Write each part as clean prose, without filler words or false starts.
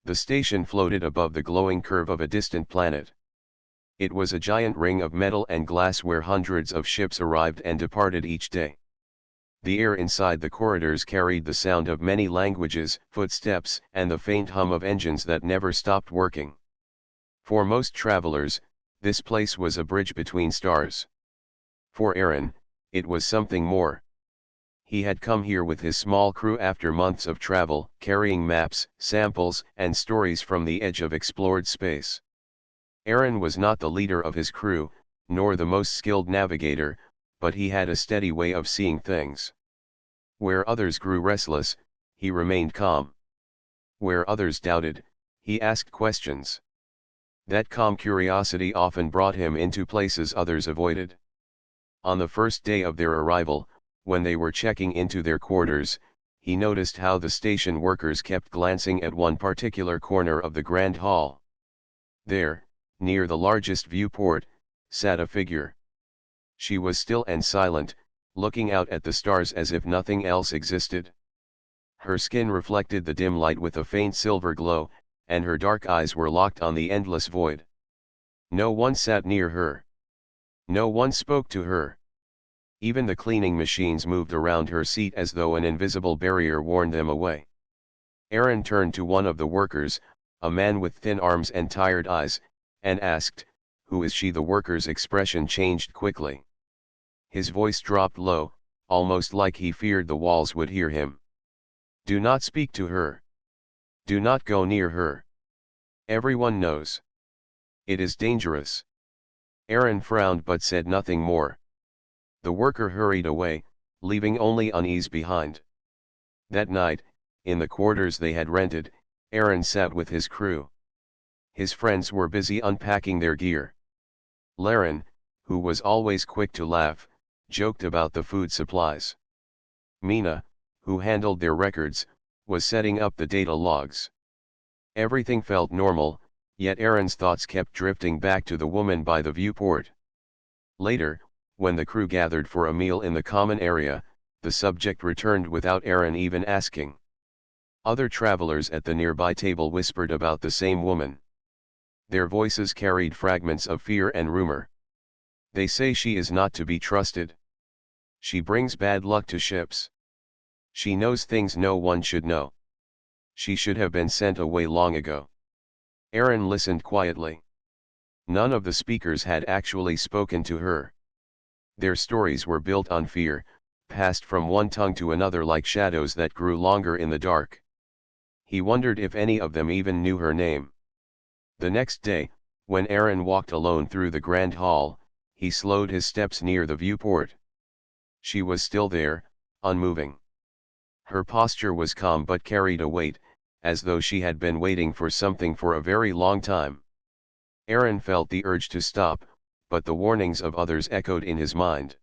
The station floated above the glowing curve of a distant planet. It was a giant ring of metal and glass where hundreds of ships arrived and departed each day. The air inside the corridors carried the sound of many languages, footsteps, and the faint hum of engines that never stopped working. For most travelers, this place was a bridge between stars. For Aaron, it was something more. He had come here with his small crew after months of travel, carrying maps, samples, and stories from the edge of explored space. Aaron was not the leader of his crew, nor the most skilled navigator, but he had a steady way of seeing things. Where others grew restless, he remained calm. Where others doubted, he asked questions. That calm curiosity often brought him into places others avoided. On the first day of their arrival, when they were checking into their quarters, he noticed how the station workers kept glancing at one particular corner of the grand hall. There, near the largest viewport, sat a figure. She was still and silent, looking out at the stars as if nothing else existed. Her skin reflected the dim light with a faint silver glow, and her dark eyes were locked on the endless void. No one sat near her. No one spoke to her. Even the cleaning machines moved around her seat as though an invisible barrier warned them away. Aaron turned to one of the workers, a man with thin arms and tired eyes, and asked, "Who is she?" The worker's expression changed quickly. His voice dropped low, almost like he feared the walls would hear him. "Do not speak to her. Do not go near her. Everyone knows. It is dangerous." Aaron frowned but said nothing more. The worker hurried away, leaving only unease behind. That night, in the quarters they had rented, Aaron sat with his crew. His friends were busy unpacking their gear. Laren, who was always quick to laugh, joked about the food supplies. Mina, who handled their records, was setting up the data logs. Everything felt normal, yet Aaron's thoughts kept drifting back to the woman by the viewport. Later, when the crew gathered for a meal in the common area, the subject returned without Aaron even asking. Other travelers at the nearby table whispered about the same woman. Their voices carried fragments of fear and rumor. "They say she is not to be trusted. She brings bad luck to ships. She knows things no one should know. She should have been sent away long ago." Aaron listened quietly. None of the speakers had actually spoken to her. Their stories were built on fear, passed from one tongue to another like shadows that grew longer in the dark. He wondered if any of them even knew her name. The next day, when Aaron walked alone through the grand hall, he slowed his steps near the viewport. She was still there, unmoving. Her posture was calm but carried a weight, as though she had been waiting for something for a very long time. Aaron felt the urge to stop, but the warnings of others echoed in his mind.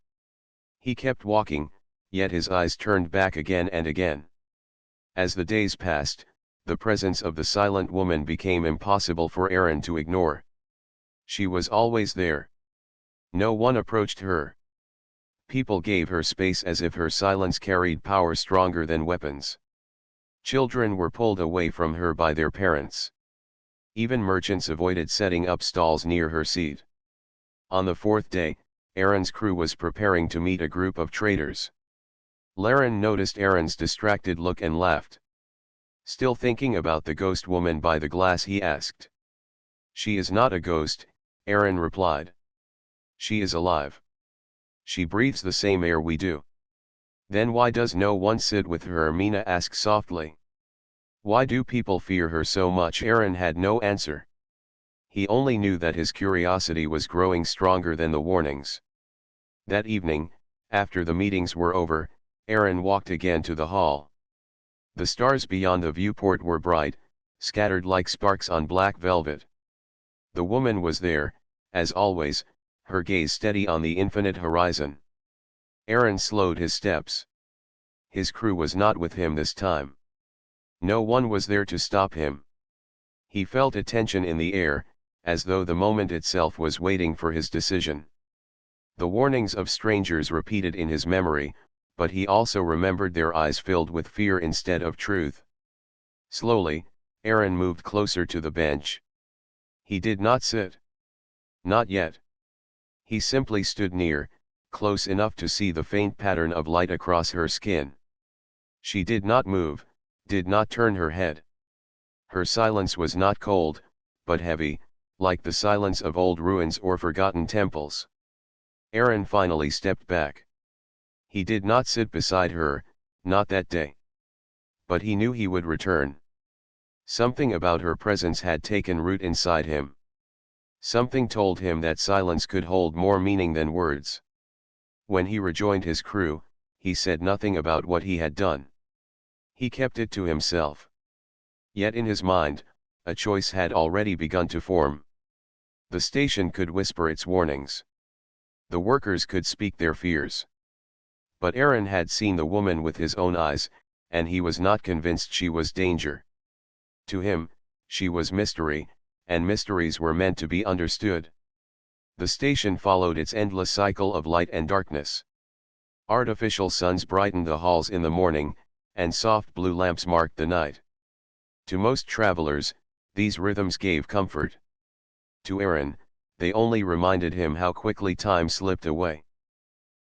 He kept walking, yet his eyes turned back again and again. As the days passed, the presence of the silent woman became impossible for Aaron to ignore. She was always there. No one approached her. People gave her space as if her silence carried power stronger than weapons. Children were pulled away from her by their parents. Even merchants avoided setting up stalls near her seat. On the fourth day, Aaron's crew was preparing to meet a group of traders. Laren noticed Aaron's distracted look and laughed. "Still thinking about the ghost woman by the glass?" he asked. "She is not a ghost," Aaron replied. "She is alive. She breathes the same air we do." "Then why does no one sit with her?" Mina asked softly. "Why do people fear her so much?" Aaron had no answer. He only knew that his curiosity was growing stronger than the warnings. That evening, after the meetings were over, Aaron walked again to the hall. The stars beyond the viewport were bright, scattered like sparks on black velvet. The woman was there, as always, her gaze steady on the infinite horizon. Aaron slowed his steps. His crew was not with him this time. No one was there to stop him. He felt a tension in the air, as though the moment itself was waiting for his decision. The warnings of strangers repeated in his memory, but he also remembered their eyes filled with fear instead of truth. Slowly, Aaron moved closer to the bench. He did not sit. Not yet. He simply stood near, close enough to see the faint pattern of light across her skin. She did not move, did not turn her head. Her silence was not cold, but heavy, like the silence of old ruins or forgotten temples. Aaron finally stepped back. He did not sit beside her, not that day. But he knew he would return. Something about her presence had taken root inside him. Something told him that silence could hold more meaning than words. When he rejoined his crew, he said nothing about what he had done. He kept it to himself. Yet in his mind, a choice had already begun to form. The station could whisper its warnings. The workers could speak their fears. But Aaron had seen the woman with his own eyes, and he was not convinced she was danger. To him, she was mystery, and mysteries were meant to be understood. The station followed its endless cycle of light and darkness. Artificial suns brightened the halls in the morning, and soft blue lamps marked the night. To most travelers, these rhythms gave comfort. To Aaron, they only reminded him how quickly time slipped away.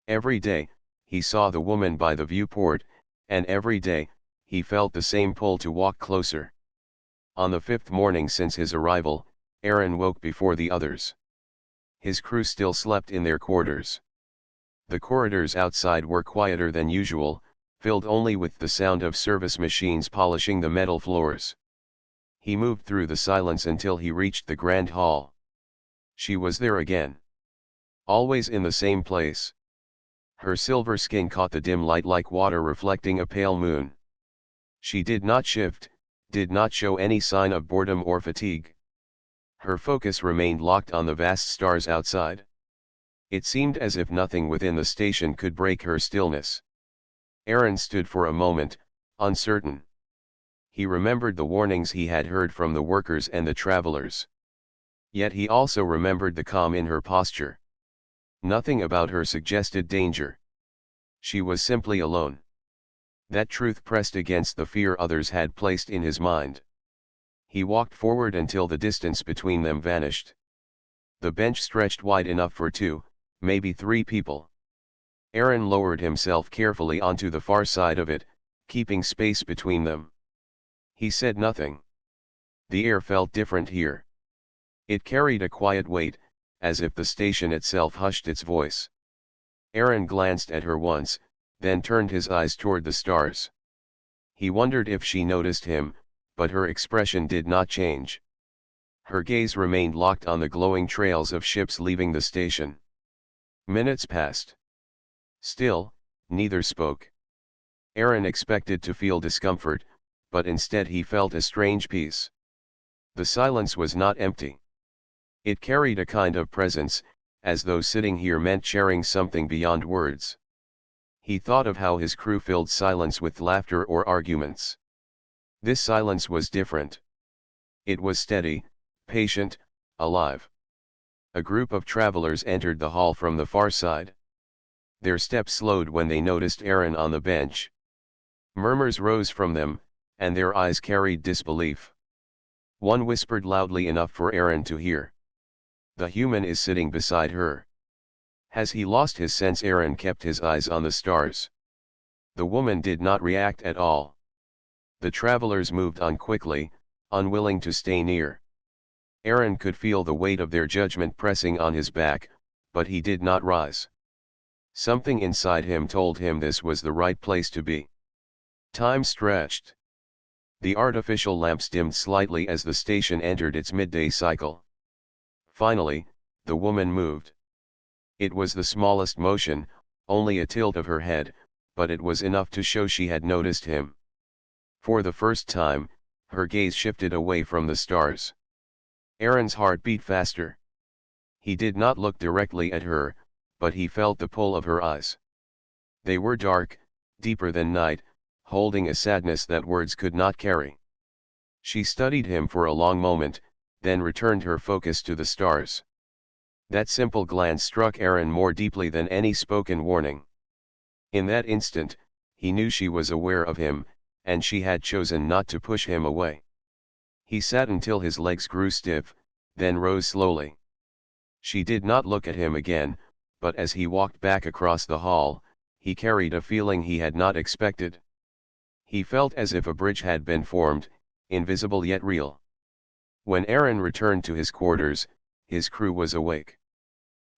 Every day, he saw the woman by the viewport, and every day, he felt the same pull to walk closer. On the fifth morning since his arrival, Aaron woke before the others. His crew still slept in their quarters. The corridors outside were quieter than usual, filled only with the sound of service machines polishing the metal floors. He moved through the silence until he reached the grand hall. She was there again. Always in the same place. Her silver skin caught the dim light like water reflecting a pale moon. She did not shift, did not show any sign of boredom or fatigue. Her focus remained locked on the vast stars outside. It seemed as if nothing within the station could break her stillness. Aaron stood for a moment, uncertain. He remembered the warnings he had heard from the workers and the travelers. Yet he also remembered the calm in her posture. Nothing about her suggested danger. She was simply alone. That truth pressed against the fear others had placed in his mind. He walked forward until the distance between them vanished. The bench stretched wide enough for 2, maybe 3 people. Aaron lowered himself carefully onto the far side of it, keeping space between them. He said nothing. The air felt different here. It carried a quiet weight, as if the station itself hushed its voice. Aaron glanced at her once, then turned his eyes toward the stars. He wondered if she noticed him, but her expression did not change. Her gaze remained locked on the glowing trails of ships leaving the station. Minutes passed. Still, neither spoke. Aaron expected to feel discomfort, but instead he felt a strange peace. The silence was not empty. It carried a kind of presence, as though sitting here meant sharing something beyond words. He thought of how his crew filled silence with laughter or arguments. This silence was different. It was steady, patient, alive. A group of travelers entered the hall from the far side. Their steps slowed when they noticed Aaron on the bench. Murmurs rose from them, and their eyes carried disbelief. One whispered loudly enough for Aaron to hear. "The human is sitting beside her." Has he lost his sense? Aaron kept his eyes on the stars. The woman did not react at all. The travelers moved on quickly, unwilling to stay near. Aaron could feel the weight of their judgment pressing on his back, but he did not rise. Something inside him told him this was the right place to be. Time stretched. The artificial lamps dimmed slightly as the station entered its midday cycle. Finally, the woman moved. It was the smallest motion, only a tilt of her head, but it was enough to show she had noticed him. For the first time, her gaze shifted away from the stars. Aaron's heart beat faster. He did not look directly at her, but he felt the pull of her eyes. They were dark, deeper than night, holding a sadness that words could not carry. She studied him for a long moment, then returned her focus to the stars. That simple glance struck Aaron more deeply than any spoken warning. In that instant, he knew she was aware of him, and she had chosen not to push him away. He sat until his legs grew stiff, then rose slowly. She did not look at him again, but as he walked back across the hall, he carried a feeling he had not expected. He felt as if a bridge had been formed, invisible yet real. When Aaron returned to his quarters, his crew was awake.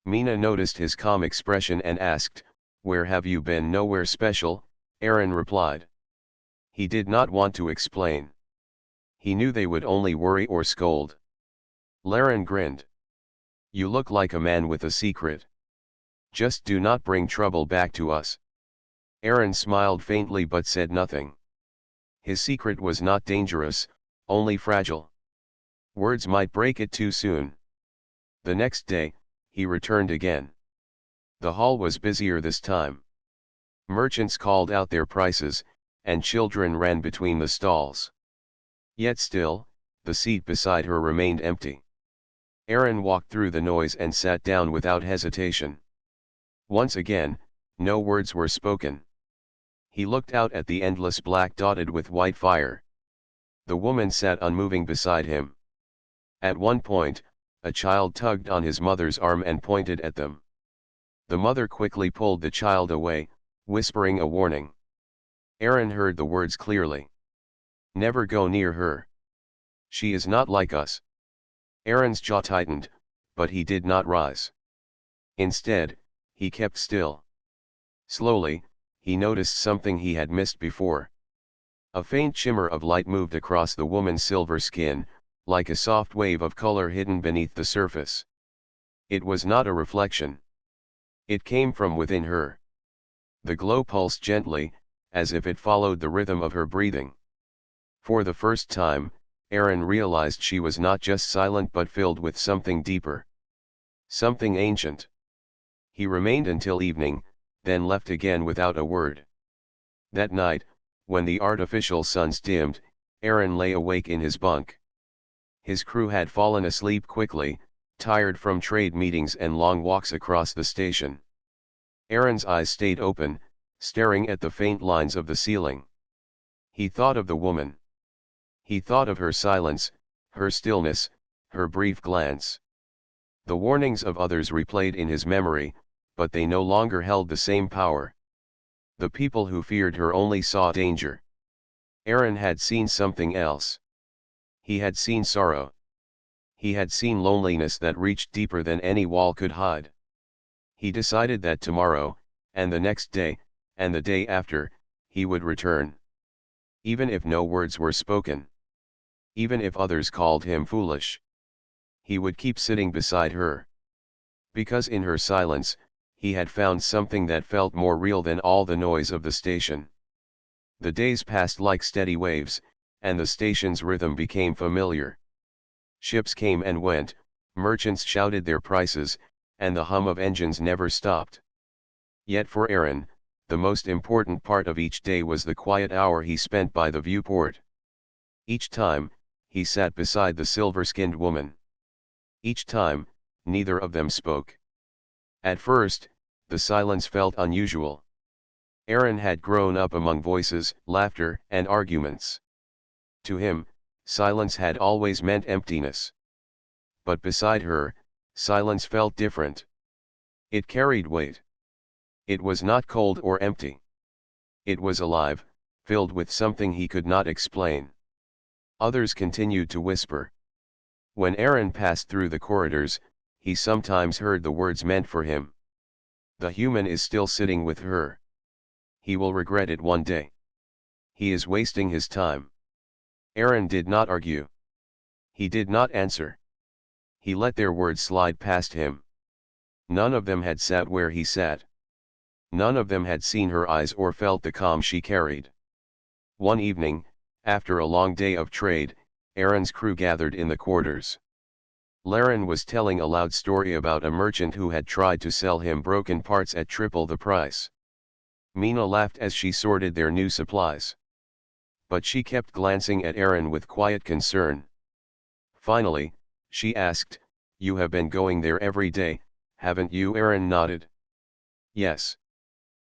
Mina noticed his calm expression and asked, "Where have you been?" "Nowhere special," Aaron replied. He did not want to explain. He knew they would only worry or scold. Laren grinned. "You look like a man with a secret. Just do not bring trouble back to us." Aaron smiled faintly but said nothing. His secret was not dangerous, only fragile. Words might break it too soon. The next day, he returned again. The hall was busier this time. Merchants called out their prices, and children ran between the stalls. Yet still, the seat beside her remained empty. Aaron walked through the noise and sat down without hesitation. Once again, no words were spoken. He looked out at the endless black dotted with white fire. The woman sat unmoving beside him. At one point, a child tugged on his mother's arm and pointed at them. The mother quickly pulled the child away, whispering a warning. Aaron heard the words clearly. "Never go near her. She is not like us." Aaron's jaw tightened, but he did not rise. Instead, he kept still. Slowly, he noticed something he had missed before. A faint shimmer of light moved across the woman's silver skin, like a soft wave of color hidden beneath the surface. It was not a reflection. It came from within her. The glow pulsed gently, as if it followed the rhythm of her breathing. For the first time, Aaron realized she was not just silent but filled with something deeper. Something ancient. He remained until evening, then left again without a word. That night, when the artificial suns dimmed, Aaron lay awake in his bunk. His crew had fallen asleep quickly, tired from trade meetings and long walks across the station. Aaron's eyes stayed open, staring at the faint lines of the ceiling. He thought of the woman. He thought of her silence, her stillness, her brief glance. The warnings of others replayed in his memory, but they no longer held the same power. The people who feared her only saw danger. Aaron had seen something else. He had seen sorrow. He had seen loneliness that reached deeper than any wall could hide. He decided that tomorrow, and the next day, and the day after, he would return. Even if no words were spoken. Even if others called him foolish. He would keep sitting beside her. Because in her silence, he had found something that felt more real than all the noise of the station. The days passed like steady waves, and the station's rhythm became familiar. Ships came and went, merchants shouted their prices, and the hum of engines never stopped. Yet for Aaron, the most important part of each day was the quiet hour he spent by the viewport. Each time, he sat beside the silver-skinned woman. Each time, neither of them spoke. At first, the silence felt unusual. Aaron had grown up among voices, laughter, and arguments. To him, silence had always meant emptiness. But beside her, silence felt different. It carried weight. It was not cold or empty. It was alive, filled with something he could not explain. Others continued to whisper. When Aaron passed through the corridors, he sometimes heard the words meant for him. The human is still sitting with her. He will regret it one day. He is wasting his time. Aaron did not argue. He did not answer. He let their words slide past him. None of them had sat where he sat. None of them had seen her eyes or felt the calm she carried. One evening, after a long day of trade, Aaron's crew gathered in the quarters. Laren was telling a loud story about a merchant who had tried to sell him broken parts at triple the price. Mina laughed as she sorted their new supplies. But she kept glancing at Aaron with quiet concern. Finally, she asked, "You have been going there every day, haven't you?" Aaron nodded. "Yes."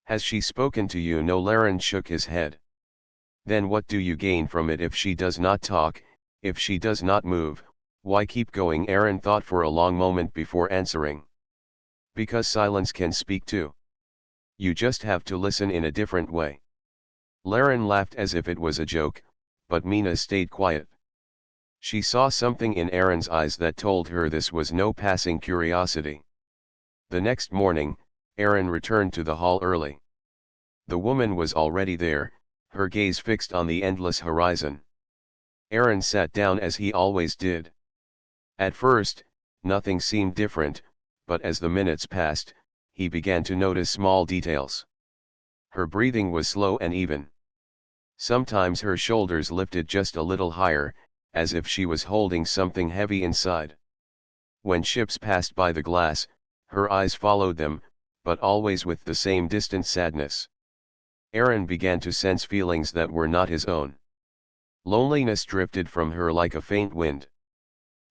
"Has she spoken to you?" "No." Laren shook his head. "Then what do you gain from it if she does not talk?" If she does not move, why keep going? Aaron thought for a long moment before answering. Because silence can speak too. You just have to listen in a different way. Laren laughed as if it was a joke, but Mina stayed quiet. She saw something in Aaron's eyes that told her this was no passing curiosity. The next morning, Aaron returned to the hall early. The woman was already there, her gaze fixed on the endless horizon. Aaron sat down as he always did. At first, nothing seemed different, but as the minutes passed, he began to notice small details. Her breathing was slow and even. Sometimes her shoulders lifted just a little higher, as if she was holding something heavy inside. When ships passed by the glass, her eyes followed them, but always with the same distant sadness. Aaron began to sense feelings that were not his own. Loneliness drifted from her like a faint wind.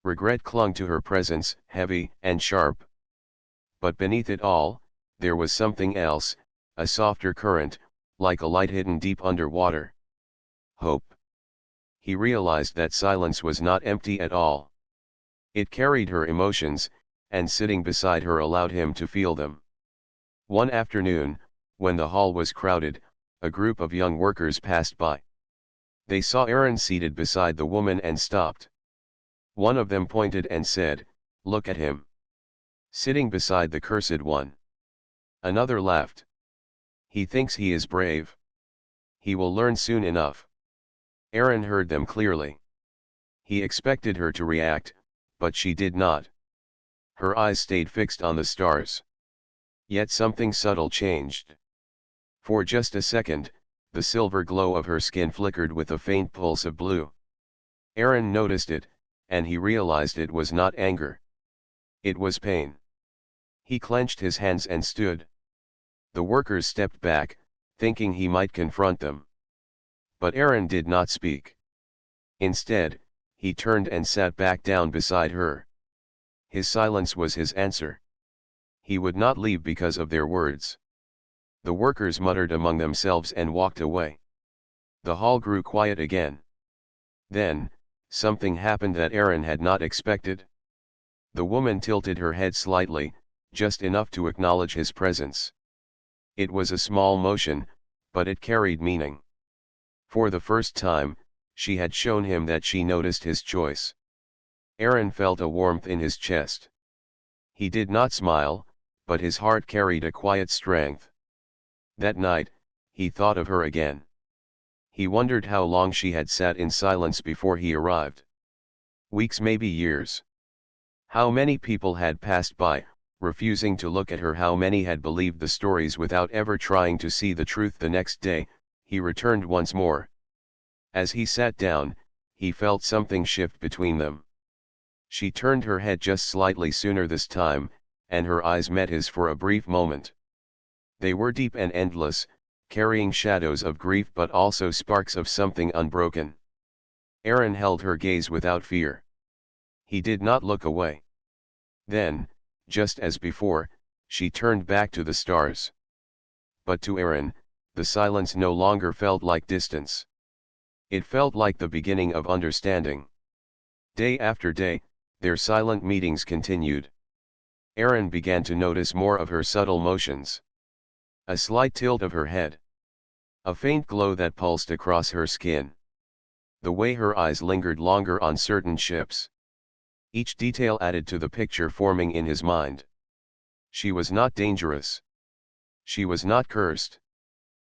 Regret clung to her presence, heavy and sharp. But beneath it all, there was something else, a softer current, like a light hidden deep under water. Hope. He realized that silence was not empty at all. It carried her emotions, and sitting beside her allowed him to feel them. One afternoon, when the hall was crowded, a group of young workers passed by. They saw Aaron seated beside the woman and stopped. One of them pointed and said, "Look at him. Sitting beside the cursed one." Another laughed. "He thinks he is brave. He will learn soon enough." Aaron heard them clearly. He expected her to react, but she did not. Her eyes stayed fixed on the stars. Yet something subtle changed. For just a second, the silver glow of her skin flickered with a faint pulse of blue. Aaron noticed it, and he realized it was not anger. It was pain. He clenched his hands and stood. The workers stepped back, thinking he might confront them. But Aaron did not speak. Instead, he turned and sat back down beside her. His silence was his answer. He would not leave because of their words. The workers muttered among themselves and walked away. The hall grew quiet again. Then, something happened that Aaron had not expected. The woman tilted her head slightly, just enough to acknowledge his presence. It was a small motion, but it carried meaning. For the first time, she had shown him that she noticed his choice. Aaron felt a warmth in his chest. He did not smile, but his heart carried a quiet strength. That night, he thought of her again. He wondered how long she had sat in silence before he arrived. Weeks, maybe years. How many people had passed by, refusing to look at her? How many had believed the stories without ever trying to see the truth? The next day, he returned once more. As he sat down, he felt something shift between them. She turned her head just slightly sooner this time, and her eyes met his for a brief moment. They were deep and endless, carrying shadows of grief but also sparks of something unbroken. Aaron held her gaze without fear. He did not look away. Then, just as before, she turned back to the stars. But to Aaron, the silence no longer felt like distance. It felt like the beginning of understanding. Day after day, their silent meetings continued. Aaron began to notice more of her subtle motions. A slight tilt of her head. A faint glow that pulsed across her skin. The way her eyes lingered longer on certain ships. Each detail added to the picture forming in his mind. She was not dangerous. She was not cursed.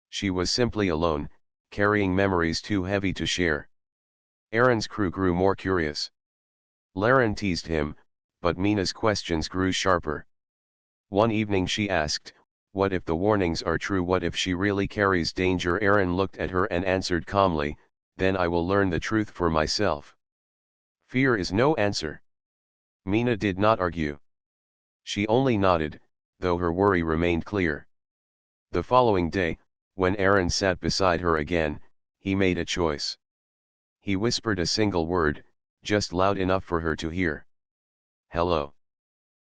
She was simply alone, carrying memories too heavy to share. Aaron's crew grew more curious. Laren teased him, but Mina's questions grew sharper. One evening she asked, "What if the warnings are true? What if she really carries danger?" Aaron looked at her and answered calmly, "Then I will learn the truth for myself." Fear is no answer. Mina did not argue. She only nodded, though her worry remained clear. The following day, when Aaron sat beside her again, he made a choice. He whispered a single word, just loud enough for her to hear. "Hello."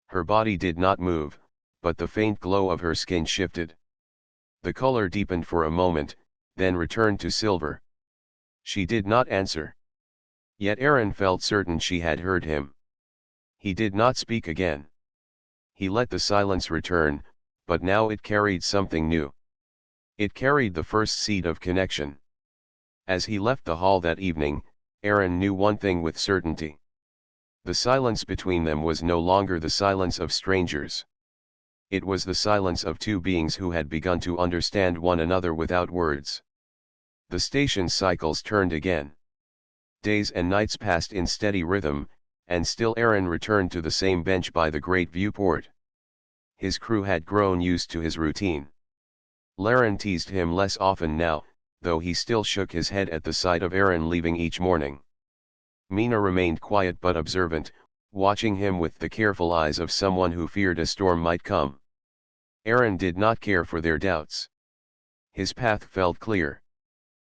Her body did not move, but the faint glow of her skin shifted. The color deepened for a moment, then returned to silver. She did not answer. Yet Aaron felt certain she had heard him. He did not speak again. He let the silence return, but now it carried something new. It carried the first seed of connection. As he left the hall that evening, Aaron knew one thing with certainty. The silence between them was no longer the silence of strangers. It was the silence of two beings who had begun to understand one another without words. The station's cycles turned again. Days and nights passed in steady rhythm, and still Aaron returned to the same bench by the great viewport. His crew had grown used to his routine. Laren teased him less often now, though he still shook his head at the sight of Aaron leaving each morning. Mina remained quiet but observant, watching him with the careful eyes of someone who feared a storm might come. Aaron did not care for their doubts. His path felt clear.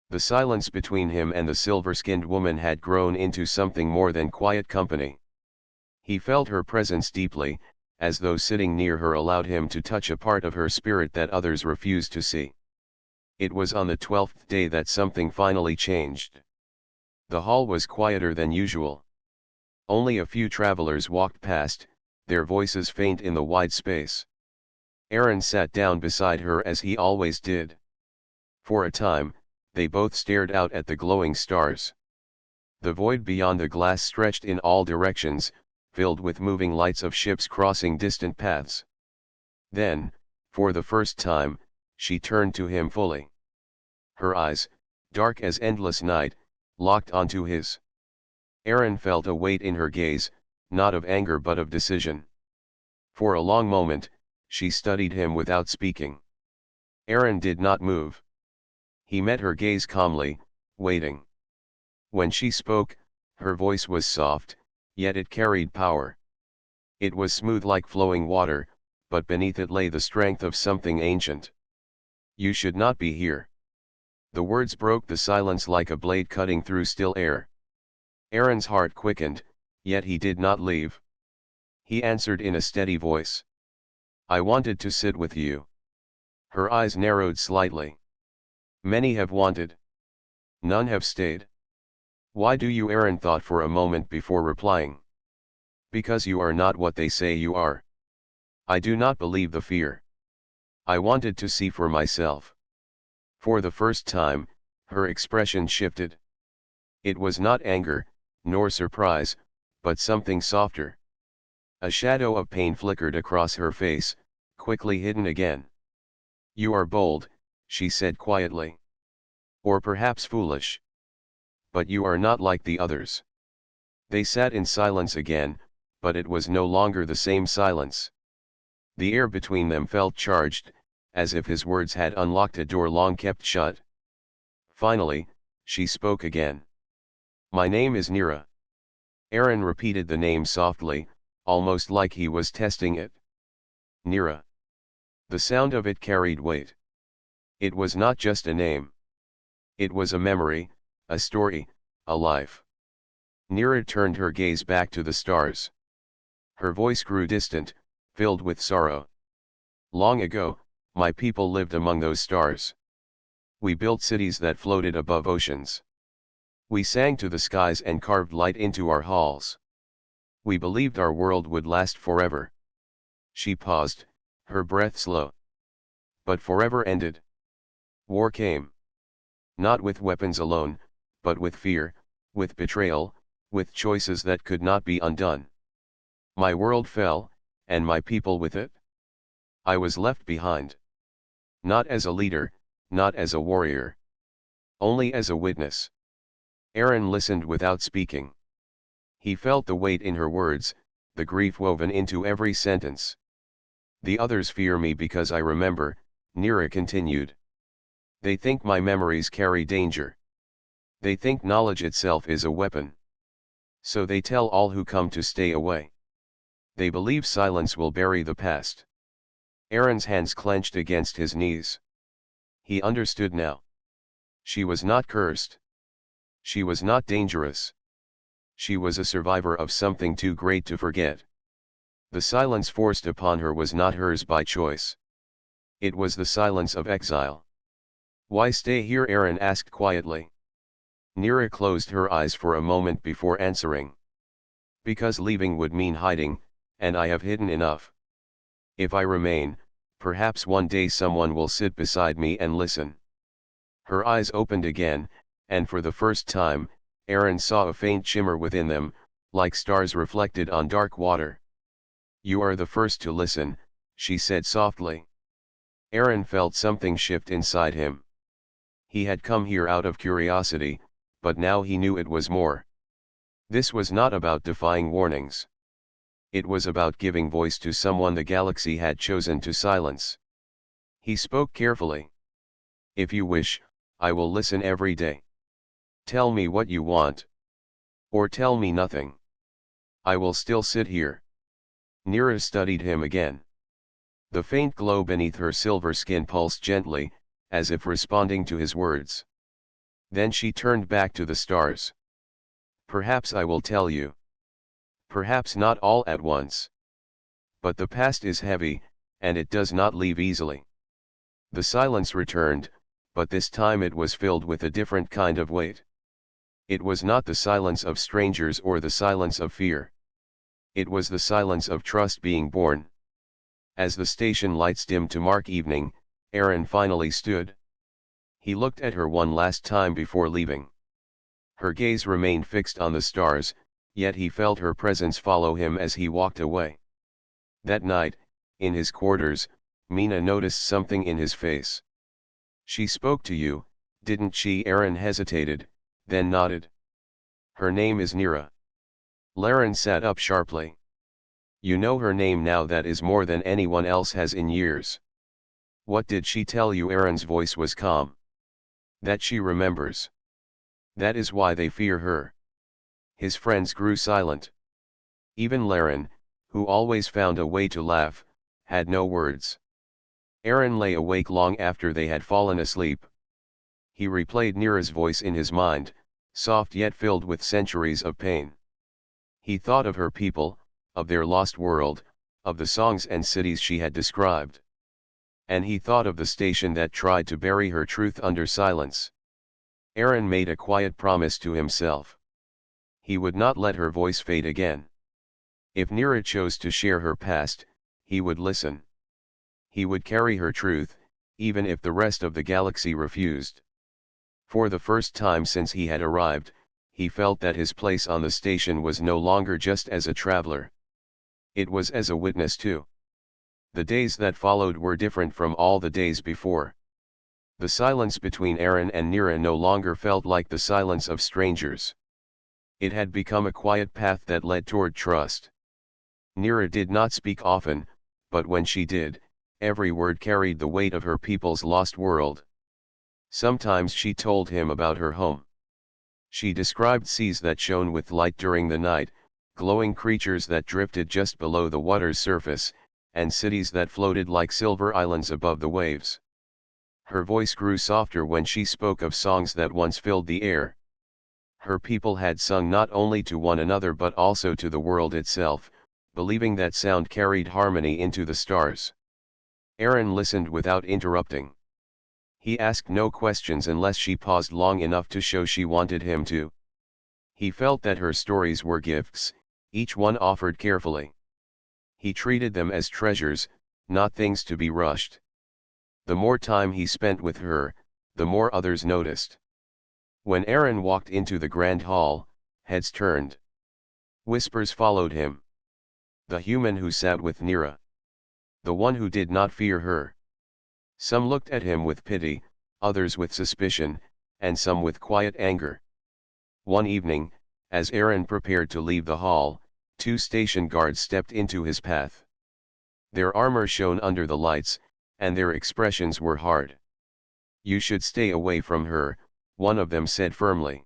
The silence between him and the silver-skinned woman had grown into something more than quiet company. He felt her presence deeply, as though sitting near her allowed him to touch a part of her spirit that others refused to see. It was on the 12th day that something finally changed. The hall was quieter than usual. Only a few travelers walked past, their voices faint in the wide space. Aaron sat down beside her as he always did. For a time, they both stared out at the glowing stars. The void beyond the glass stretched in all directions, filled with moving lights of ships crossing distant paths. Then, for the first time, she turned to him fully. Her eyes, dark as endless night, locked onto his. Aaron felt a weight in her gaze, not of anger but of decision. For a long moment, she studied him without speaking. Aaron did not move. He met her gaze calmly, waiting. When she spoke, her voice was soft, yet it carried power. It was smooth like flowing water, but beneath it lay the strength of something ancient. "You should not be here." The words broke the silence like a blade cutting through still air. Aaron's heart quickened, yet he did not leave. He answered in a steady voice. "I wanted to sit with you." Her eyes narrowed slightly. "Many have wanted. None have stayed." "Why do you?" Aaron thought for a moment before replying. "Because you are not what they say you are." "I do not believe the fear. I wanted to see for myself." For the first time, her expression shifted. It was not anger, nor surprise, but something softer. A shadow of pain flickered across her face, quickly hidden again. "You are bold," she said quietly. "Or perhaps foolish. But you are not like the others." They sat in silence again, but it was no longer the same silence. The air between them felt charged, as if his words had unlocked a door long kept shut. Finally, she spoke again. "My name is Nira." Aaron repeated the name softly, almost like he was testing it. Nira. The sound of it carried weight. It was not just a name. It was a memory, a story, a life. Nira turned her gaze back to the stars. Her voice grew distant, filled with sorrow. "Long ago, my people lived among those stars. We built cities that floated above oceans. We sang to the skies and carved light into our halls. We believed our world would last forever." She paused, her breath slow. But forever ended. War came. Not with weapons alone, but with fear, with betrayal, with choices that could not be undone. My world fell, and my people with it. I was left behind. Not as a leader, not as a warrior. Only as a witness. Aaron listened without speaking. He felt the weight in her words, the grief woven into every sentence. "The others fear me because I remember," Nira continued. "They think my memories carry danger. They think knowledge itself is a weapon. So they tell all who come to stay away. They believe silence will bury the past." Aaron's hands clenched against his knees. He understood now. She was not cursed. She was not dangerous. She was a survivor of something too great to forget. The silence forced upon her was not hers by choice. It was the silence of exile. "Why stay here?" Aaron asked quietly. Nira closed her eyes for a moment before answering. Because leaving would mean hiding, and I have hidden enough. If I remain, perhaps one day someone will sit beside me and listen. Her eyes opened again, and for the first time, Aaron saw a faint shimmer within them, like stars reflected on dark water. You are the first to listen, she said softly. Aaron felt something shift inside him. He had come here out of curiosity, but now he knew it was more. This was not about defying warnings. It was about giving voice to someone the galaxy had chosen to silence. He spoke carefully. If you wish, I will listen every day. Tell me what you want. Or tell me nothing. I will still sit here. Nira studied him again. The faint glow beneath her silver skin pulsed gently, as if responding to his words. Then she turned back to the stars. Perhaps I will tell you. Perhaps not all at once. But the past is heavy, and it does not leave easily. The silence returned, but this time it was filled with a different kind of weight. It was not the silence of strangers or the silence of fear. It was the silence of trust being born. As the station lights dimmed to mark evening, Aaron finally stood. He looked at her one last time before leaving. Her gaze remained fixed on the stars, yet he felt her presence follow him as he walked away. That night, in his quarters, Mina noticed something in his face. She spoke to you, didn't she? Aaron hesitated, then nodded. Her name is Nira. Laren sat up sharply. You know her name now. That is more than anyone else has in years. What did she tell you? Aaron's voice was calm. That she remembers. That is why they fear her. His friends grew silent. Even Laren, who always found a way to laugh, had no words. Aaron lay awake long after they had fallen asleep. He replayed Nira's voice in his mind, soft yet filled with centuries of pain. He thought of her people, of their lost world, of the songs and cities she had described. And he thought of the station that tried to bury her truth under silence. Aaron made a quiet promise to himself. He would not let her voice fade again. If Nira chose to share her past, he would listen. He would carry her truth, even if the rest of the galaxy refused. For the first time since he had arrived, he felt that his place on the station was no longer just as a traveler. It was as a witness too. The days that followed were different from all the days before. The silence between Aaron and Nira no longer felt like the silence of strangers. It had become a quiet path that led toward trust. Nira did not speak often, but when she did, every word carried the weight of her people's lost world. Sometimes she told him about her home. She described seas that shone with light during the night, glowing creatures that drifted just below the water's surface, and cities that floated like silver islands above the waves. Her voice grew softer when she spoke of songs that once filled the air. Her people had sung not only to one another but also to the world itself, believing that sound carried harmony into the stars. Aaron listened without interrupting. He asked no questions unless she paused long enough to show she wanted him to. He felt that her stories were gifts, each one offered carefully. He treated them as treasures, not things to be rushed. The more time he spent with her, the more others noticed. When Aaron walked into the grand hall, heads turned. Whispers followed him. The human who sat with Nira. The one who did not fear her. Some looked at him with pity, others with suspicion, and some with quiet anger. One evening, as Aaron prepared to leave the hall, 2 station guards stepped into his path. Their armor shone under the lights, and their expressions were hard. You should stay away from her, one of them said firmly.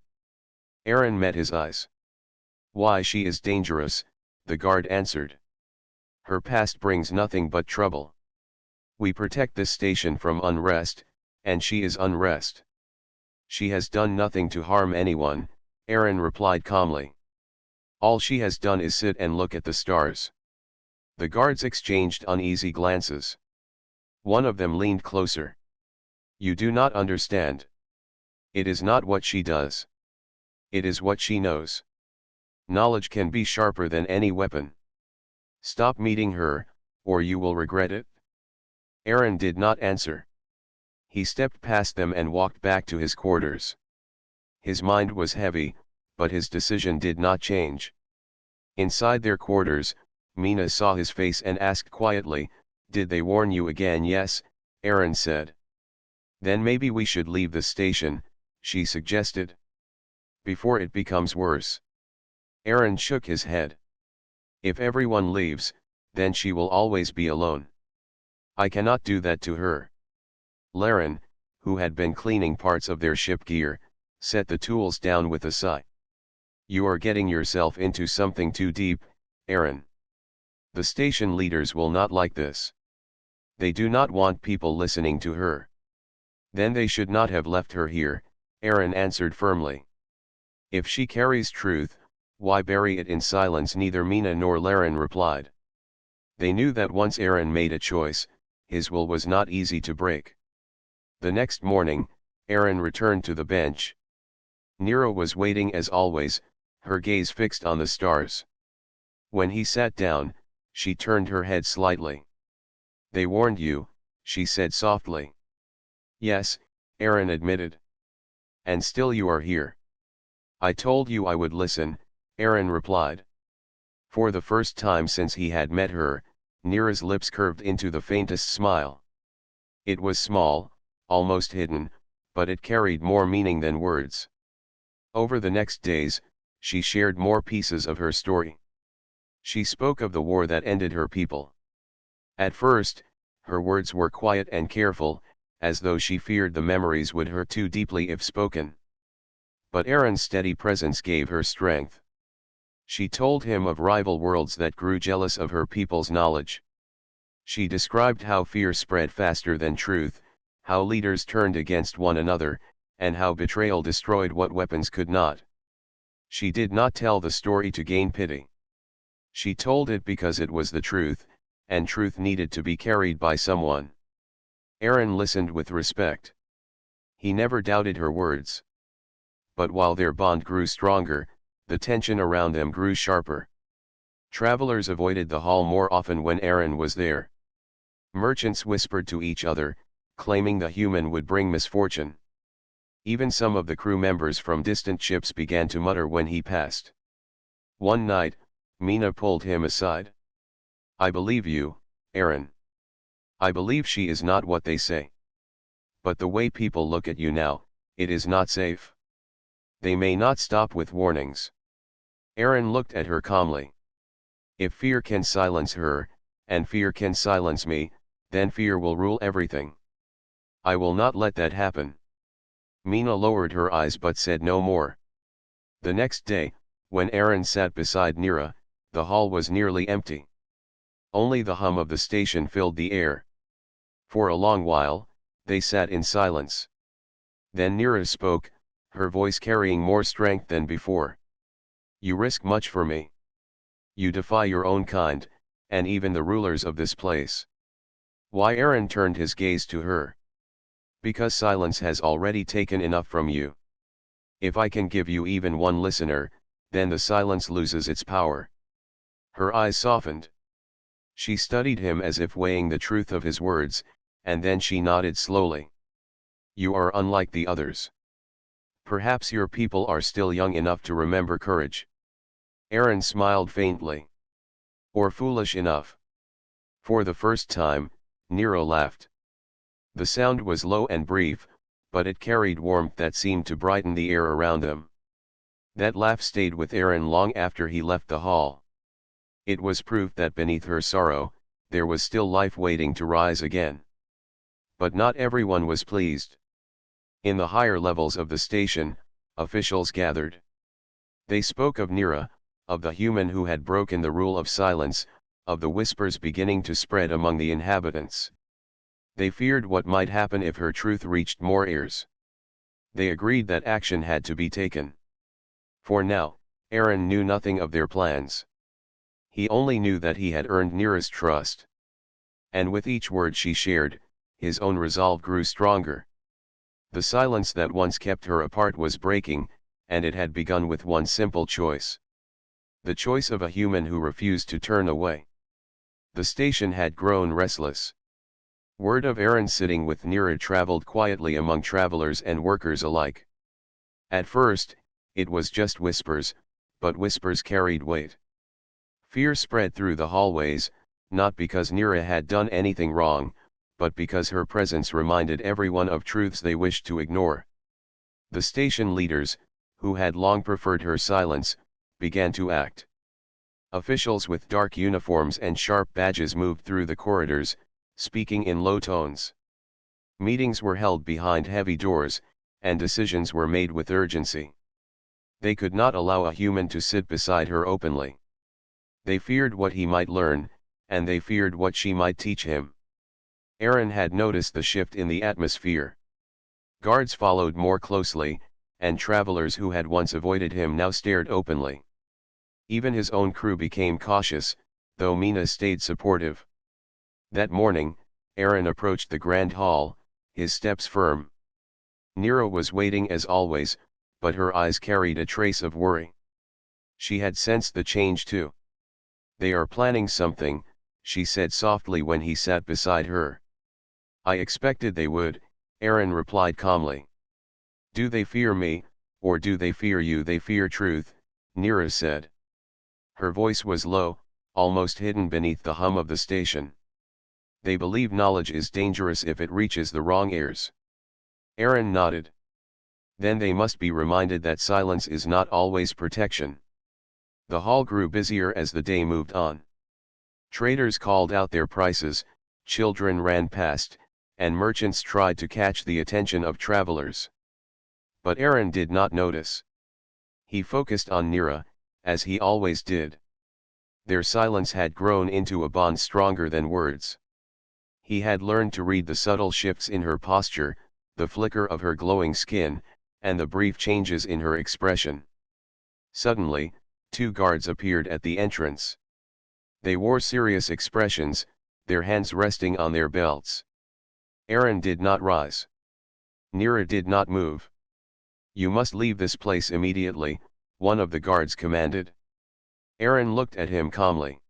Aaron met his eyes. Why, she is dangerous, the guard answered. Her past brings nothing but trouble. We protect this station from unrest, and she is unrest. She has done nothing to harm anyone, Aaron replied calmly. All she has done is sit and look at the stars. The guards exchanged uneasy glances. One of them leaned closer. You do not understand. It is not what she does. It is what she knows. Knowledge can be sharper than any weapon. Stop meeting her, or you will regret it. Aaron did not answer. He stepped past them and walked back to his quarters. His mind was heavy, but his decision did not change. Inside their quarters, Mina saw his face and asked quietly, "Did they warn you again?" "Yes," Aaron said. "Then maybe we should leave the station," she suggested. "Before it becomes worse." Aaron shook his head. "If everyone leaves, then she will always be alone. I cannot do that to her." Laren, who had been cleaning parts of their ship gear, set the tools down with a sigh. "You are getting yourself into something too deep, Aaron. The station leaders will not like this. They do not want people listening to her." "Then they should not have left her here," Aaron answered firmly. "If she carries truth, why bury it in silence?" Neither Mina nor Laren replied. They knew that once Aaron made a choice, his will was not easy to break. The next morning, Aaron returned to the bench. Nero was waiting as always, her gaze fixed on the stars. When he sat down, she turned her head slightly. "They warned you," she said softly. "Yes," Aaron admitted. "And still you are here." "I told you I would listen," Aaron replied. For the first time since he had met her, Neera's lips curved into the faintest smile. It was small, almost hidden, but it carried more meaning than words. Over the next days, she shared more pieces of her story. She spoke of the war that ended her people. At first, her words were quiet and careful, as though she feared the memories would hurt too deeply if spoken. But Aaron's steady presence gave her strength. She told him of rival worlds that grew jealous of her people's knowledge. She described how fear spread faster than truth, how leaders turned against one another, and how betrayal destroyed what weapons could not. She did not tell the story to gain pity. She told it because it was the truth, and truth needed to be carried by someone. Aaron listened with respect. He never doubted her words. But while their bond grew stronger, the tension around them grew sharper. Travelers avoided the hall more often when Aaron was there. Merchants whispered to each other, claiming the human would bring misfortune. Even some of the crew members from distant ships began to mutter when he passed. One night, Mina pulled him aside. "I believe you, Aaron. I believe she is not what they say. But the way people look at you now, it is not safe. They may not stop with warnings." Aaron looked at her calmly. "If fear can silence her, and fear can silence me, then fear will rule everything. I will not let that happen." Mina lowered her eyes but said no more. The next day, when Aaron sat beside Neera, the hall was nearly empty. Only the hum of the station filled the air. For a long while, they sat in silence. Then Neera spoke, her voice carrying more strength than before. "You risk much for me. You defy your own kind, and even the rulers of this place." Why? Aaron turned his gaze to her. "Because silence has already taken enough from you. If I can give you even one listener, then the silence loses its power." Her eyes softened. She studied him as if weighing the truth of his words, and then she nodded slowly. "You are unlike the others. Perhaps your people are still young enough to remember courage." Aaron smiled faintly. "Or foolish enough." For the first time, Nero laughed. The sound was low and brief, but it carried warmth that seemed to brighten the air around them. That laugh stayed with Aaron long after he left the hall. It was proof that beneath her sorrow, there was still life waiting to rise again. But not everyone was pleased. In the higher levels of the station, officials gathered. They spoke of Neera, of the human who had broken the rule of silence, of the whispers beginning to spread among the inhabitants. They feared what might happen if her truth reached more ears. They agreed that action had to be taken. For now, Aaron knew nothing of their plans. He only knew that he had earned Neera's trust. And with each word she shared, his own resolve grew stronger. The silence that once kept her apart was breaking, and it had begun with one simple choice. The choice of a human who refused to turn away. The station had grown restless. Word of Aaron sitting with Nira traveled quietly among travelers and workers alike. At first, it was just whispers, but whispers carried weight. Fear spread through the hallways, not because Nira had done anything wrong, but because her presence reminded everyone of truths they wished to ignore. The station leaders, who had long preferred her silence, began to act. Officials with dark uniforms and sharp badges moved through the corridors, speaking in low tones. Meetings were held behind heavy doors, and decisions were made with urgency. They could not allow a human to sit beside her openly. They feared what he might learn, and they feared what she might teach him. Aaron had noticed the shift in the atmosphere. Guards followed more closely, and travelers who had once avoided him now stared openly. Even his own crew became cautious, though Mina stayed supportive. That morning, Aaron approached the grand hall, his steps firm. Nira was waiting as always, but her eyes carried a trace of worry. She had sensed the change too. "They are planning something," she said softly when he sat beside her. "I expected they would," Aaron replied calmly. "Do they fear me, or do they fear you?" "They fear truth," Nira said. Her voice was low, almost hidden beneath the hum of the station. "They believe knowledge is dangerous if it reaches the wrong ears." Aaron nodded. "Then they must be reminded that silence is not always protection." The hall grew busier as the day moved on. Traders called out their prices, children ran past, and merchants tried to catch the attention of travelers. But Aaron did not notice. He focused on Nira, as he always did. Their silence had grown into a bond stronger than words. He had learned to read the subtle shifts in her posture, the flicker of her glowing skin, and the brief changes in her expression. Suddenly, two guards appeared at the entrance. They wore serious expressions, their hands resting on their belts. Aaron did not rise. Nira did not move. "You must leave this place immediately," one of the guards commanded. Aaron looked at him calmly.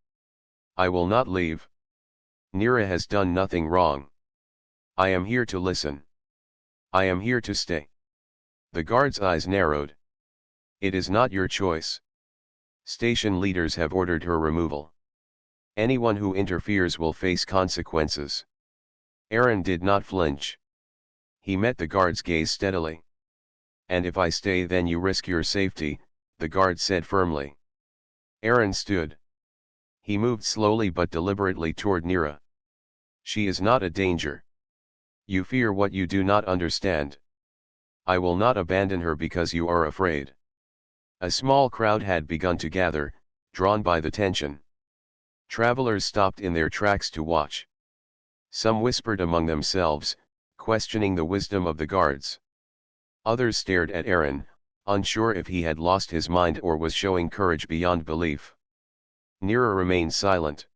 "I will not leave. Nira has done nothing wrong. I am here to listen. I am here to stay." The guard's eyes narrowed. "It is not your choice. Station leaders have ordered her removal. Anyone who interferes will face consequences." Aaron did not flinch. He met the guard's gaze steadily. "And if I stay, then you risk your safety," the guard said firmly. Aaron stood. He moved slowly but deliberately toward Nira. "She is not a danger. You fear what you do not understand. I will not abandon her because you are afraid." A small crowd had begun to gather, drawn by the tension. Travelers stopped in their tracks to watch. Some whispered among themselves, questioning the wisdom of the guards. Others stared at Aaron, unsure if he had lost his mind or was showing courage beyond belief. Nira remained silent.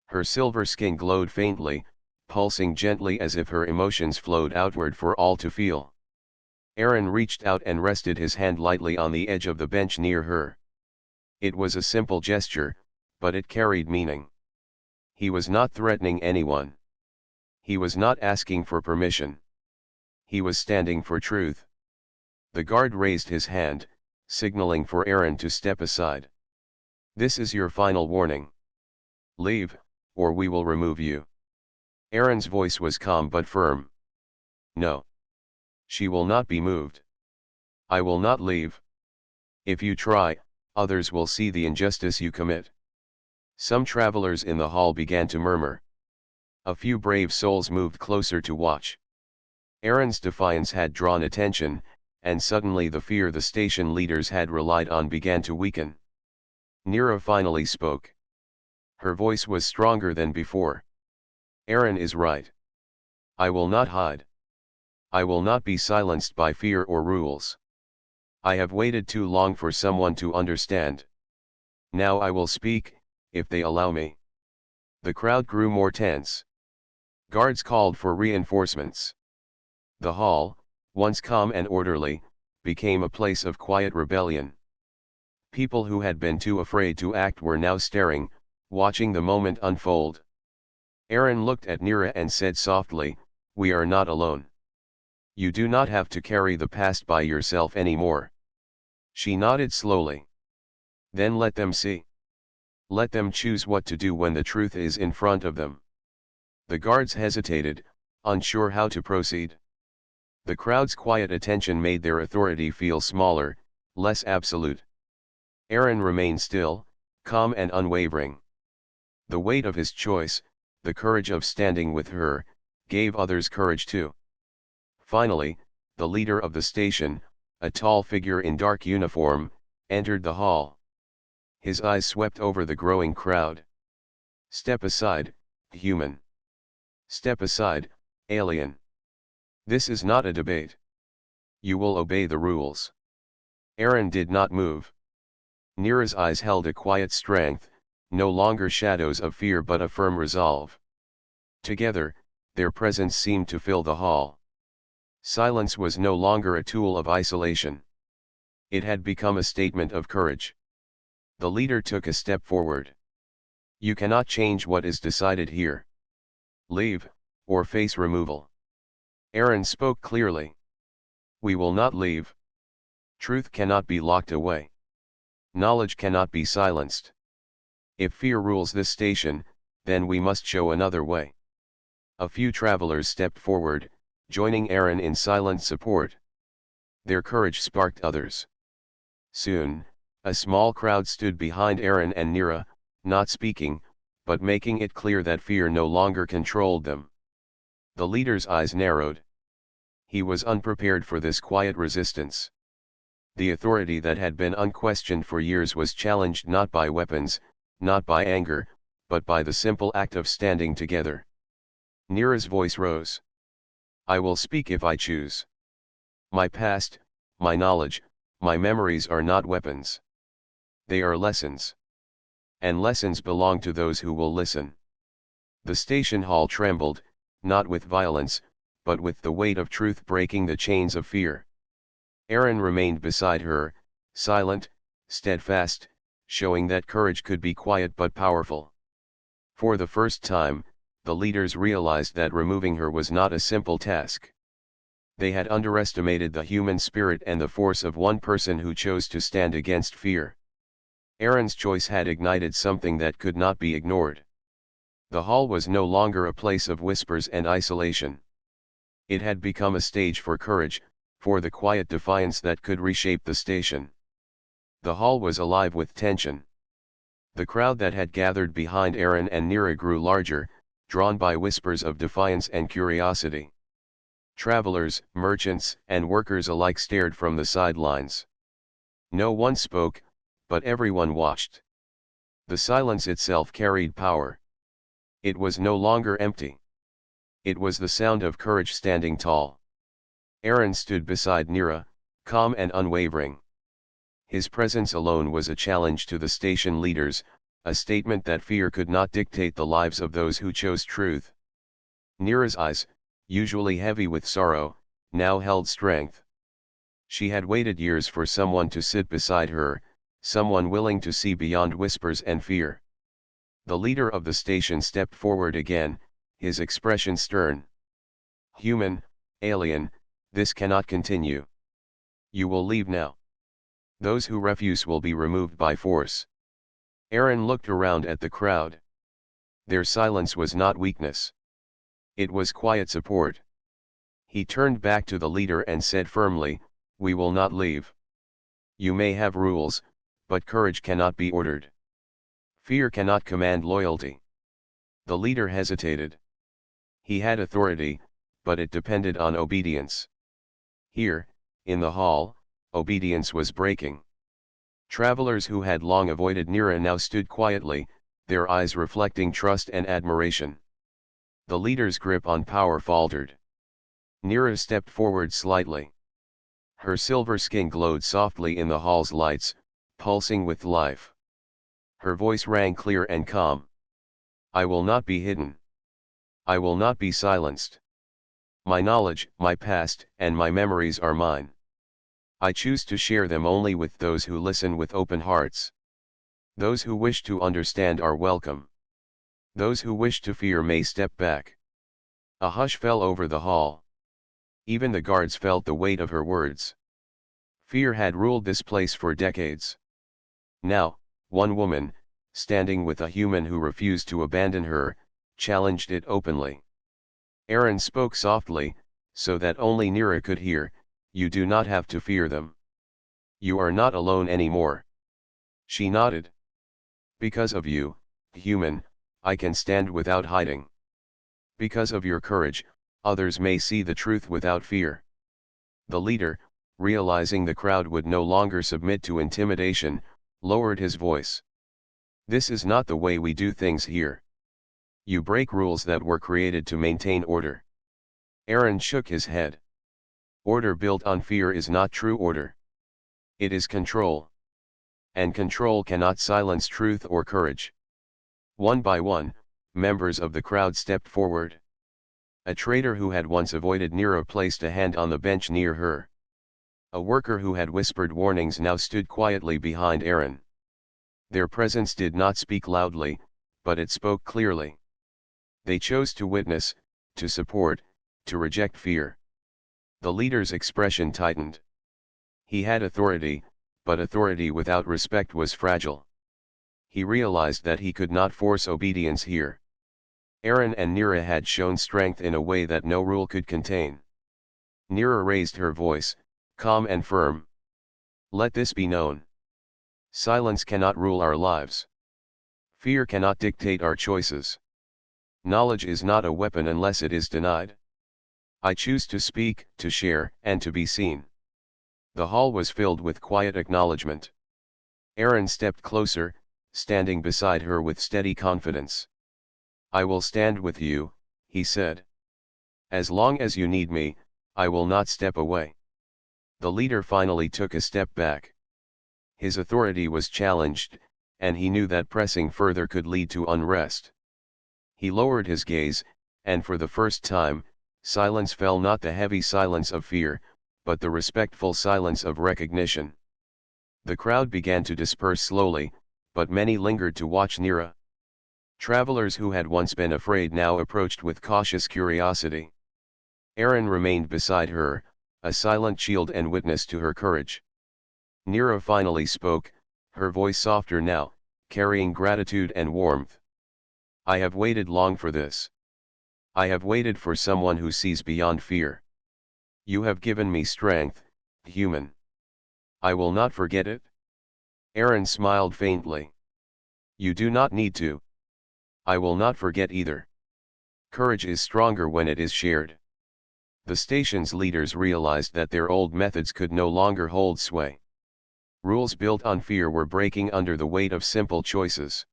Her silver skin glowed faintly, pulsing gently as if her emotions flowed outward for all to feel. Aaron reached out and rested his hand lightly on the edge of the bench near her. It was a simple gesture, but it carried meaning. He was not threatening anyone. He was not asking for permission. He was standing for truth. The guard raised his hand, signaling for Aaron to step aside. "This is your final warning. Leave, or we will remove you." Aaron's voice was calm but firm. "No. She will not be moved. I will not leave. If you try, others will see the injustice you commit." Some travelers in the hall began to murmur. A few brave souls moved closer to watch. Aaron's defiance had drawn attention, and suddenly the fear the station leaders had relied on began to weaken. Nira finally spoke. Her voice was stronger than before. "Aaron is right. I will not hide. I will not be silenced by fear or rules. I have waited too long for someone to understand. Now I will speak, if they allow me." The crowd grew more tense. Guards called for reinforcements. The hall, once calm and orderly, became a place of quiet rebellion. People who had been too afraid to act were now staring, watching the moment unfold. Aaron looked at Nira and said softly, "We are not alone. You do not have to carry the past by yourself anymore." She nodded slowly. "Then let them see. Let them choose what to do when the truth is in front of them." The guards hesitated, unsure how to proceed. The crowd's quiet attention made their authority feel smaller, less absolute. Aaron remained still, calm and unwavering. The weight of his choice, the courage of standing with her, gave others courage too. Finally, the leader of the station, a tall figure in dark uniform, entered the hall. His eyes swept over the growing crowd. "Step aside, human. Step aside, alien. This is not a debate. You will obey the rules." Aaron did not move. Nira's eyes held a quiet strength, no longer shadows of fear but a firm resolve. Together, their presence seemed to fill the hall. Silence was no longer a tool of isolation. It had become a statement of courage. The leader took a step forward. "You cannot change what is decided here. Leave, or face removal." Aaron spoke clearly. "We will not leave. Truth cannot be locked away. Knowledge cannot be silenced. If fear rules this station, then we must show another way." A few travelers stepped forward, joining Aaron in silent support. Their courage sparked others. Soon, a small crowd stood behind Aaron and Nira, not speaking, but making it clear that fear no longer controlled them. The leader's eyes narrowed. He was unprepared for this quiet resistance. The authority that had been unquestioned for years was challenged not by weapons, not by anger, but by the simple act of standing together. Nira's voice rose. "I will speak if I choose. My past, my knowledge, my memories are not weapons. They are lessons. And lessons belong to those who will listen." The station hall trembled, not with violence, but with the weight of truth breaking the chains of fear. Aaron remained beside her, silent, steadfast, showing that courage could be quiet but powerful. For the first time, the leaders realized that removing her was not a simple task. They had underestimated the human spirit and the force of one person who chose to stand against fear. Aaron's choice had ignited something that could not be ignored. The hall was no longer a place of whispers and isolation. It had become a stage for courage, for the quiet defiance that could reshape the station. The hall was alive with tension. The crowd that had gathered behind Aaron and Nira grew larger, drawn by whispers of defiance and curiosity. Travelers, merchants, and workers alike stared from the sidelines. No one spoke, but everyone watched. The silence itself carried power. It was no longer empty. It was the sound of courage standing tall. Aaron stood beside Nira, calm and unwavering. His presence alone was a challenge to the station leaders, a statement that fear could not dictate the lives of those who chose truth. Nira's eyes, usually heavy with sorrow, now held strength. She had waited years for someone to sit beside her, someone willing to see beyond whispers and fear. The leader of the station stepped forward again, his expression stern. "Human, alien, this cannot continue. You will leave now. Those who refuse will be removed by force." Aaron looked around at the crowd. Their silence was not weakness. It was quiet support. He turned back to the leader and said firmly, "We will not leave. You may have rules, but courage cannot be ordered. Fear cannot command loyalty." The leader hesitated. He had authority, but it depended on obedience. Here, in the hall, obedience was breaking. Travelers who had long avoided Nira now stood quietly, their eyes reflecting trust and admiration. The leader's grip on power faltered. Nira stepped forward slightly. Her silver skin glowed softly in the hall's lights, pulsing with life. Her voice rang clear and calm. "I will not be hidden. I will not be silenced. My knowledge, my past, and my memories are mine. I choose to share them only with those who listen with open hearts. Those who wish to understand are welcome. Those who wish to fear may step back. A hush fell over the hall. Even the guards felt the weight of her words. Fear had ruled this place for decades. Now, one woman, standing with a human who refused to abandon her, challenged it openly. Aaron spoke softly, so that only Nira could hear, "You do not have to fear them. You are not alone anymore." She nodded. "Because of you, human, I can stand without hiding. Because of your courage, others may see the truth without fear." The leader, realizing the crowd would no longer submit to intimidation, lowered his voice. "This is not the way we do things here. You break rules that were created to maintain order." Aaron shook his head. "Order built on fear is not true order. It is control. And control cannot silence truth or courage." One by one, members of the crowd stepped forward. A trader who had once avoided Nira placed a hand on the bench near her. A worker who had whispered warnings now stood quietly behind Aaron. Their presence did not speak loudly, but it spoke clearly. They chose to witness, to support, to reject fear. The leader's expression tightened. He had authority, but authority without respect was fragile. He realized that he could not force obedience here. Aaron and Nira had shown strength in a way that no rule could contain. Nira raised her voice, calm and firm. "Let this be known. Silence cannot rule our lives. Fear cannot dictate our choices. Knowledge is not a weapon unless it is denied. I choose to speak, to share, and to be seen." The hall was filled with quiet acknowledgement. Aaron stepped closer, standing beside her with steady confidence. "I will stand with you," he said. "As long as you need me, I will not step away." The leader finally took a step back. His authority was challenged, and he knew that pressing further could lead to unrest. He lowered his gaze, and for the first time, silence fell, not the heavy silence of fear, but the respectful silence of recognition. The crowd began to disperse slowly, but many lingered to watch Nira. Travelers who had once been afraid now approached with cautious curiosity. Aaron remained beside her, a silent shield and witness to her courage. Nira finally spoke, her voice softer now, carrying gratitude and warmth. "I have waited long for this. I have waited for someone who sees beyond fear. You have given me strength, human. I will not forget it." Aaron smiled faintly. "You do not need to. I will not forget either. Courage is stronger when it is shared." The station's leaders realized that their old methods could no longer hold sway. Rules built on fear were breaking under the weight of simple choices.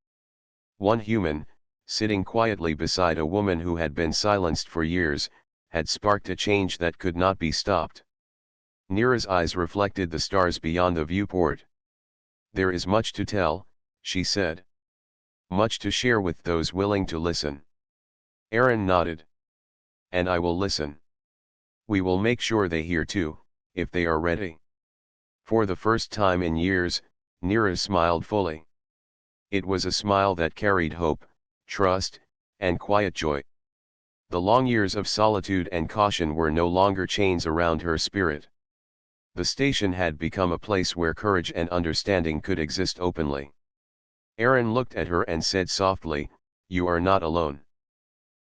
One human, sitting quietly beside a woman who had been silenced for years, had sparked a change that could not be stopped. Nira's eyes reflected the stars beyond the viewport. "There is much to tell," she said. "Much to share with those willing to listen." Aaron nodded. "And I will listen. We will make sure they hear too, if they are ready." For the first time in years, Nira smiled fully. It was a smile that carried hope, trust, and quiet joy. The long years of solitude and caution were no longer chains around her spirit. The station had become a place where courage and understanding could exist openly. Aaron looked at her and said softly, "You are not alone.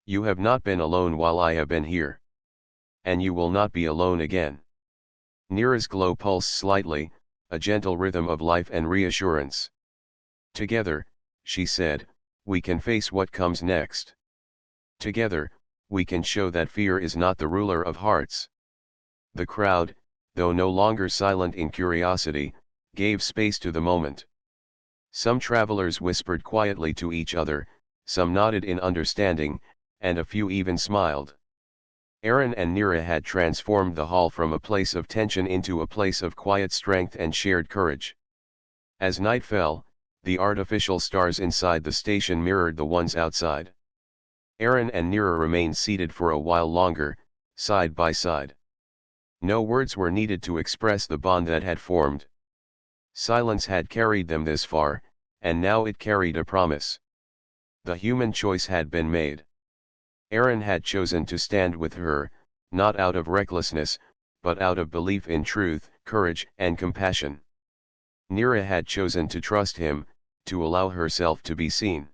You have not been alone while I have been here. And you will not be alone again." Nira's glow pulsed slightly, a gentle rhythm of life and reassurance. "Together," she said, "we can face what comes next. Together, we can show that fear is not the ruler of hearts." The crowd, though no longer silent in curiosity, gave space to the moment. Some travelers whispered quietly to each other, some nodded in understanding, and a few even smiled. Aaron and Nira had transformed the hall from a place of tension into a place of quiet strength and shared courage. As night fell, the artificial stars inside the station mirrored the ones outside. Aaron and Nira remained seated for a while longer, side by side. No words were needed to express the bond that had formed. Silence had carried them this far, and now it carried a promise. The human choice had been made. Aaron had chosen to stand with her, not out of recklessness, but out of belief in truth, courage, and compassion. Nira had chosen to trust him, to allow herself to be seen.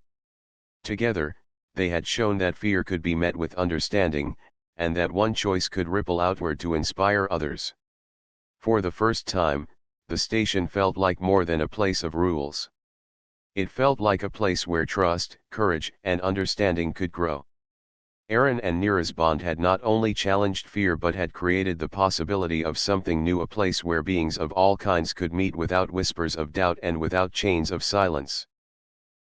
Together, they had shown that fear could be met with understanding, and that one choice could ripple outward to inspire others. For the first time, the station felt like more than a place of rules. It felt like a place where trust, courage, and understanding could grow. Aaron and Nira's bond had not only challenged fear but had created the possibility of something new, a place where beings of all kinds could meet without whispers of doubt and without chains of silence.